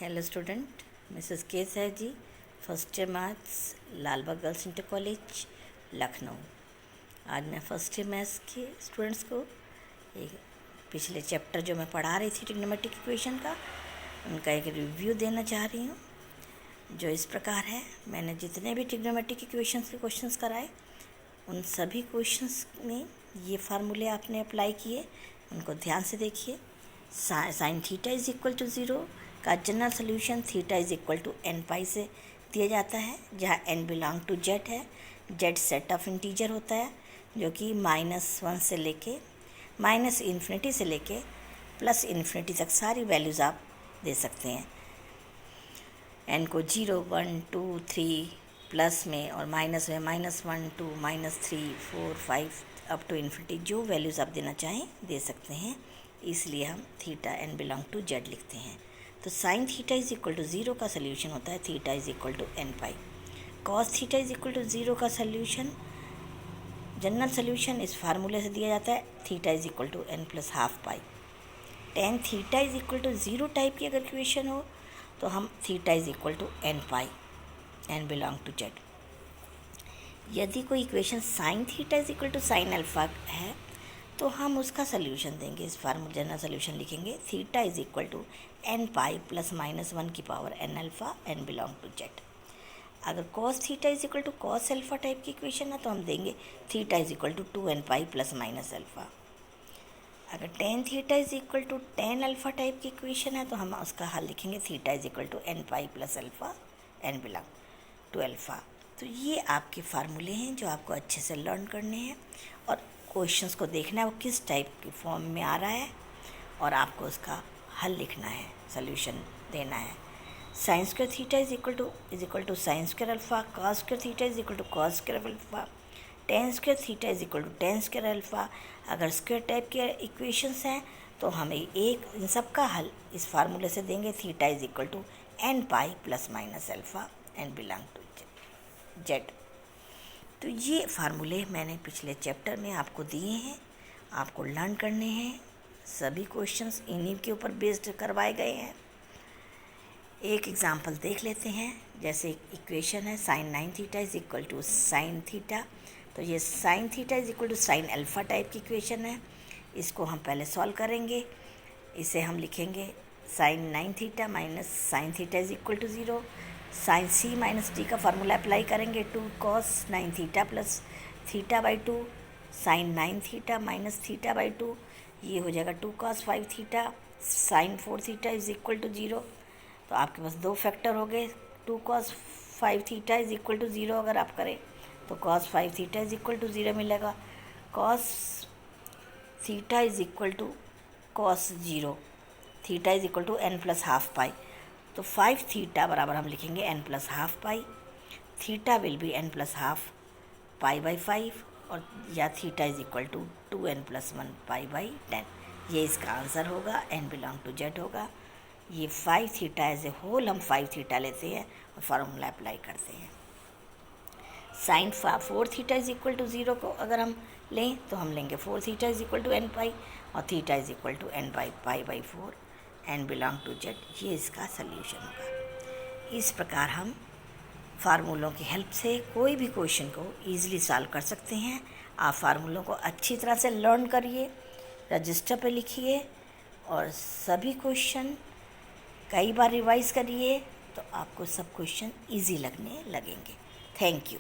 Hello student, Mrs K Sahji, first year maths, Lalbagh girls inter college, Lucknow. आज मैं first year maths के students को एक पिछले चैप्टर जो मैं पढ़ा रही थी ट्रिग्नोमेट्रिक इक्वेशन का, उनका एक रिव्यू देना चाह रही हूँ, जो इस प्रकार है। मैंने जितने भी ट्रिग्नोमेट्रिक इक्वेशंस के क्वेश्चंस कराए, उन सभी क्वेश्चंस में ये फार्मूले आपने अप्लाई किए, उनको ध्यान से देखिए। Sine theta is equal to 0 का general solution theta is equal to N pi से दिया जाता है, जहाँ एन बिलोंग टू जेड है। जेड सेट ऑफ इंटीजर होता है जो कि -1 से लेके -इन्फिनिटी से लेके +इन्फिनिटी तक सारी वैल्यूज़ आप दे सकते हैं। एन को 0, 1, 2, 3 प्लस में और माइनस में -1, 2, -3, 4, 5 अप टू इन्फिनिटी जो वैल्यूज़ आप देना चाहें दे सकते हैं। इसलिए हम theta N belong to Z लिखते हैं। तो sine theta is equal to 0 का सोल्यूशन होता है theta is equal to N pi. Cos theta is equal to 0 का सोल्यूशन, जनरल सोल्यूशन इस फार्मूले से दिया जाता है theta is equal to N plus half pi. Tan theta is equal to 0 type की अगर इक्वेशन हो तो हम theta is equal to N pi, N belong to Z. यदि कोई equation sine theta is equal to sine alpha है तो हम उसका सोल्यूशन देंगे, इस फार्मूला जनरल सोल्यूशन लिखेंगे theta is equal to N pi plus -1 की power N alpha, N belong to Z. अगर cos theta is equal to cos alpha type की इक्वेशन है तो हम देंगे theta is equal to 2 n pi plus minus alpha. अगर tan theta is equal to tan alpha type की equation है तो हम उसका हल लिखेंगे theta is equal to N pi plus alpha, N belong to alpha. तो ये आपके फार्मूले हैं जो आपको अच्छे से लर्न करने हैं और क्वेश्चंस को देखना है वो किस टाइप की फॉर्म में आ रहा है और आपको उसका हल लिखना है, सोल्यूशन देना है। Sine square theta is equal to sine square alpha, cos square theta is equal to cos square alpha, tan square theta is equal to tan square alpha. अगर स्क्वायर टाइप के इक्वेशंस हैं तो हमें एक इन सब का हल इस फार्मूले से देंगे theta is equal to N pi plus minus alpha, N belong to Z. तो ये फार्मूले मैंने पिछले चैप्टर में आपको दिए हैं, आपको लर्न करने हैं। सभी क्वेश्चंस इन्हीं के ऊपर बेस्ड करवाए गए हैं। एक एग्जांपल देख लेते हैं। जैसे इक्वेशन है sine 9 theta is equal to sine theta, तो ये sine theta is equal to sine alpha type की इक्वेशन है। इसको हम पहले सॉल्व करेंगे। इसे हम लिखेंगे sine 9 theta minus sine theta is equal to 0। Sine C minus D का फार्मूला अप्लाई करेंगे 2 cos 9 theta plus theta by 2, sine 9 theta minus theta by 2, ये हो जाएगा 2 cos 5 theta, sine 4 theta is equal to 0। तो आपके पास दो factor हो गए, 2 cos 5 theta is equal to 0 अगर आप करें तो cos 5 theta is equal to 0 मिलेगा। Cos theta is equal to cos 0, theta is equal to N plus half pi. तो 5 थीटा बराबर हम लिखेंगे n plus half pi, theta will be n plus half pi by 5 और या theta is equal to 2n plus 1 pi by 10। ये इसका answer होगा, एन बिलोंग टू जेड होगा। ये 5 थीटा एज ए होल हम 5 थीटा लेते हैं और फार्मूला अप्लाई करते हैं। Sine 4 theta is equal to 0 को अगर हम लें तो हम लेंगे 4 theta is equal to N pi और theta is equal to n by pi by 4, n belong to Z. ये इसका सल्यूशन होगा। इस प्रकार हम फार्मूलों की हेल्प से कोई भी क्वेश्चन को ईजिली सॉल्व कर सकते हैं। आप फार्मूलों को अच्छी तरह से लर्न करिए, रजिस्टर पे लिखिए और सभी क्वेश्चन कई बार रिवाइज करिए तो आपको सब क्वेश्चन ईजी लगने लगेंगे। Thank you.